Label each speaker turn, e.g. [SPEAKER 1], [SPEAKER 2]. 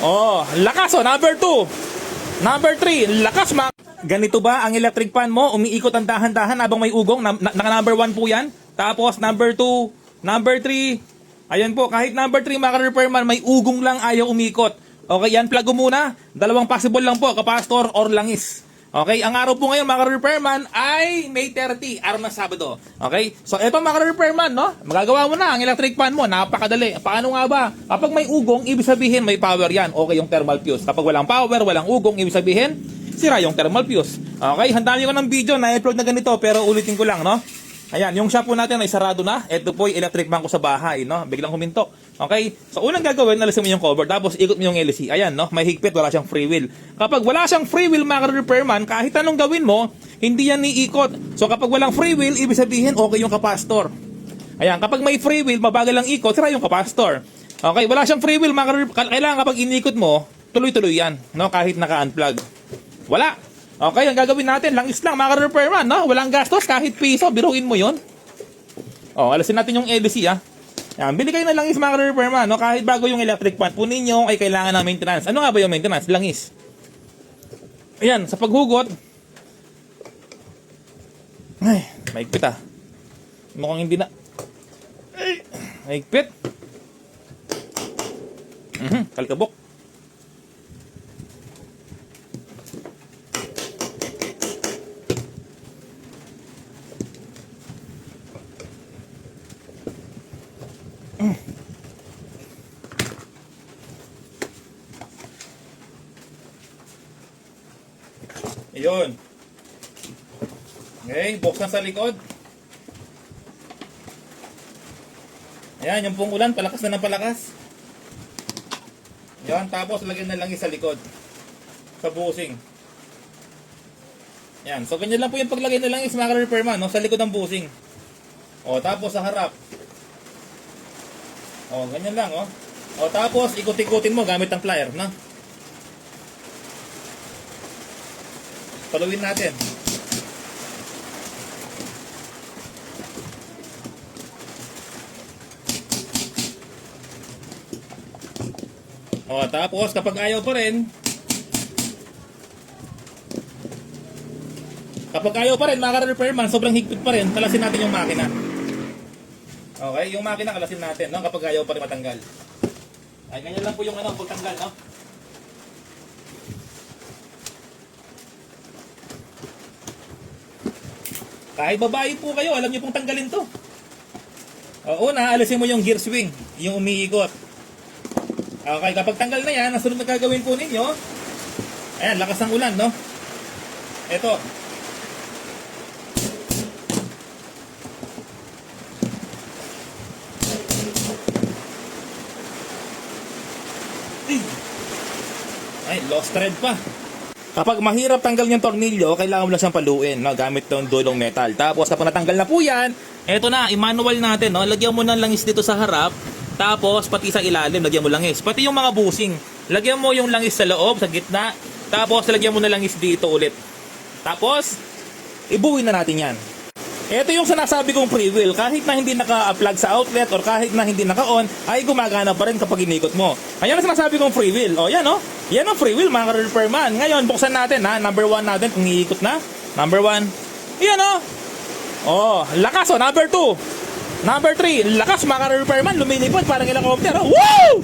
[SPEAKER 1] Oh, lakas oh, number 2. Number 3, lakas Ganito ba ang electric fan mo? Umiikot ang dahan-dahan habang may ugong. Naka number 1 po yan. Tapos number 2, number 3. Ayan po, kahit number 3 mga repairman, may ugong lang ayaw umikot. Okay, yan plug mo muna. Dalawang possible lang po, capacitor or langis. Okay, ang araw po ngayon mga repairman ay May 30, araw ng Sabado. Okay, so eto mga repairman, no? Magagawa mo na ang electric fan mo, napakadali. Paano nga ba? Kapag may ugong, ibig sabihin may power yan. Okay, yung thermal fuse. Kapag walang power, walang ugong, ibig sabihin sira yung thermal fuse. Okay, handaan ko ng video na i-upload na ganito, pero ulitin ko lang, no? Ayan, yung shop po natin ay sarado na. Ito po yung electric fan ko sa bahay, no? Biglang huminto. Okay? So, unang gagawin, alisin mo yung cover, tapos ikot mo yung LC. Ayan, no? May higpit, wala siyang free wheel. Kapag wala siyang free wheel, mga repairman, kahit anong gawin mo, hindi yan iikot. So, kapag walang free wheel, ibig sabihin, okay yung capacitor. Ayan, kapag may free wheel, mabagal ang ikot, sira yung capacitor. Okay, wala siyang free wheel, kailangan kapag inikot mo, tuloy-tuloy yan, no? Kahit naka-unplug. Wala. Okay, ang gagawin natin, langis lang, mga repairman, no? Walang gastos, kahit piso, biruin mo yun. Oh, alasin natin yung LC, ah. Yan, bili kayo ng langis, mga repairman, no? Kahit bago yung electric fan po ninyo, ay kailangan ng maintenance. Ano nga ba yung maintenance? Langis. Ayan, sa paghugot, ay, maigpit, ah. Mukhang hindi na. Ay, maigpit. Kalkabok. Ayun. Okay, buksan sa likod. Ayan, yung pungulan, palakas na ng palakas. Ayan, tapos lagyan na langis sa likod. Sa busing. Ayan, so ganyan lang po yung paglagay ng langis, mga repairman, no? Sa likod ng busing. O, tapos sa harap. O, ganyan lang, o. O, tapos ikot-ikutin mo gamit ang plier, no? Paluin natin. O, tapos kapag ayaw pa rin, mga repairman, sobrang higpit pa rin, kalasin natin yung makina. Okay, yung makina kalasin natin, no? Kapag ayaw pa rin matanggal. Ay, ganyan lang po yung pagtanggal, no? Kahit babae po kayo, alam niyo pong tanggalin to. O, una, alisin mo yung gear swing, yung umiikot. Okay, kapag tanggal na yan, ang sunod na gagawin po ninyo, ayan, lakas ng ulan, no? Ito. Ay, lost thread pa. Kapag mahirap tanggal yung tornilyo, kailangan mo lang siyang paluin, no? Gamit tong dulong metal. Tapos kapag natanggal na po yan, eto na, i-manual natin, no? Lagyan mo ng langis dito sa harap, tapos pati sa ilalim, lagyan mo langis. Pati yung mga busing, lagyan mo yung langis sa loob, sa gitna, tapos lagyan mo na langis dito ulit. Tapos, ibuhin na natin yan. Ito yung sinasabi kong free wheel. Kahit na hindi naka-plug sa outlet or kahit na hindi naka-on, ay gumagana pa rin kapag inikot mo. Ayan ang sinasabi kong free wheel. O, yan o. Yan ang free wheel, mga repairman. Ngayon, buksan natin, ha. Number 1 natin, kung iikot na. Number 1. Yan o. Oh, lakas o. Number 2. Number 3. Lakas, mga repairman. Lumilipad, parang helicopter. Woo!